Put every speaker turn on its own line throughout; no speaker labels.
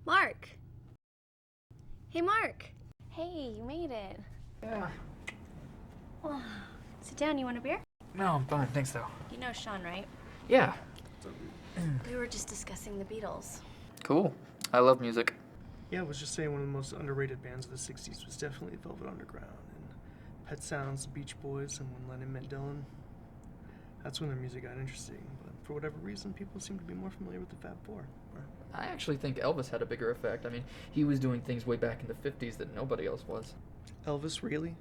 Mark! Hey, Mark! Hey, you made it.
Yeah.
Oh, sit down, you want a beer?
No, I'm fine, thanks though.
You know Sean, right?
Yeah.
We were just discussing the Beatles.
Cool. I love music.
Yeah, I was just saying one of the most underrated bands of the 60s was definitely Velvet Underground and Pet Sounds, the Beach Boys, and when Lennon met Dylan. That's when their music got interesting, but for whatever reason, people seem to be more familiar with the Fab Four.
I actually think Elvis had a bigger effect. I mean, he was doing things way back in the 50s that nobody else was.
Elvis, really?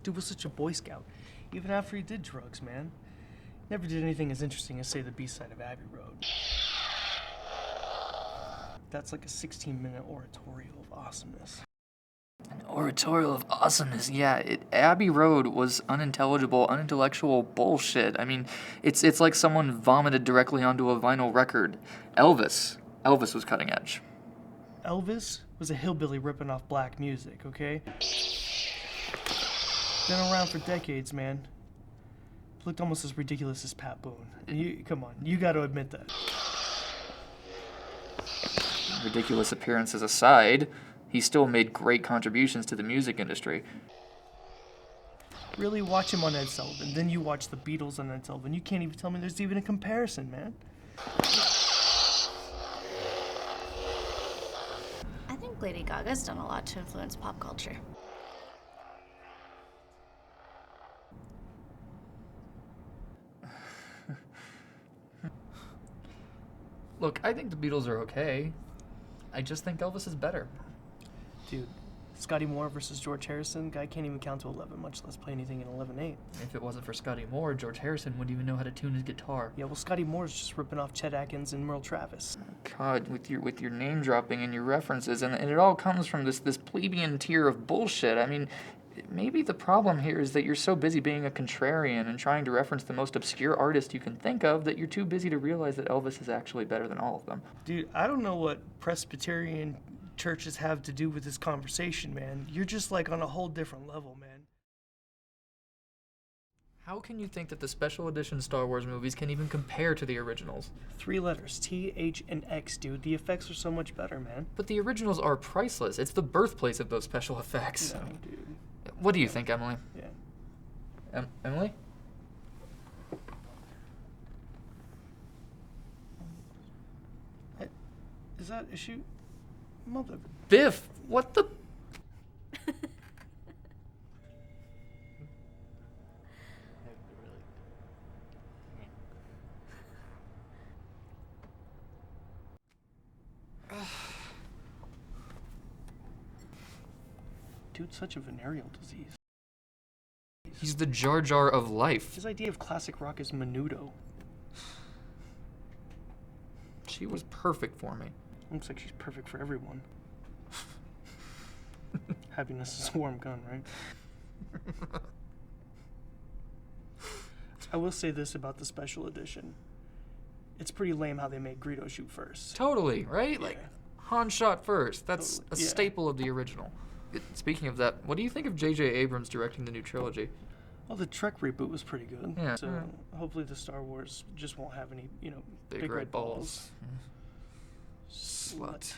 Dude was such a Boy Scout, even after he did drugs, man. Never did anything as interesting as, say, the B-side of Abbey Road. That's like a 16-minute oratorio of awesomeness.
An oratorial of awesomeness, yeah. Abbey Road was unintelligible, unintellectual bullshit. I mean, it's like someone vomited directly onto a vinyl record. Elvis was cutting edge.
Elvis was a hillbilly ripping off black music, okay? Been around for decades, man. Looked almost as ridiculous as Pat Boone. Come on, you gotta admit that.
Ridiculous appearances aside, he still made great contributions to the music industry.
Really watch him on Ed Sullivan, then you watch the Beatles on Ed Sullivan. You can't even tell me there's even a comparison, man.
I think Lady Gaga's done a lot to influence pop culture.
Look, I think the Beatles are okay. I just think Elvis is better.
Dude, Scotty Moore versus George Harrison, guy can't even count to 11, much less play anything in 11/8.
If it wasn't for Scotty Moore, George Harrison wouldn't even know how to tune his guitar.
Yeah, well, Scotty Moore's just ripping off Chet Atkins and Merle Travis.
God, with your name dropping and your references, and it all comes from this plebeian tier of bullshit. I mean, maybe the problem here is that you're so busy being a contrarian and trying to reference the most obscure artist you can think of that you're too busy to realize that Elvis is actually better than all of them.
Dude, I don't know what Presbyterian churches have to do with this conversation, man. You're just like on a whole different level, man.
How can you think that the special edition Star Wars movies can even compare to the originals?
3 letters, T, H, and X, dude. The effects are so much better, man.
But the originals are priceless. It's the birthplace of those special effects.
No, dude.
What do you think, Emily?
Yeah.
Emily?
Is that a shoot? Mother.
Biff, what the...
Dude's such a venereal disease.
He's the Jar Jar of life.
His idea of classic rock is menudo.
She was perfect for me.
Looks like she's perfect for everyone. Happiness is a warm gun, right? I will say this about the special edition. It's pretty lame how they made Greedo shoot first.
Totally, right?
Yeah.
Like, Han shot first. That's
Totally.
a
Yeah.
staple of the original. Speaking of that, what do you think of J.J. Abrams directing the new trilogy?
Well, the Trek reboot was pretty good.
Yeah.
So hopefully the Star Wars just won't have any,
Big red balls. Slut.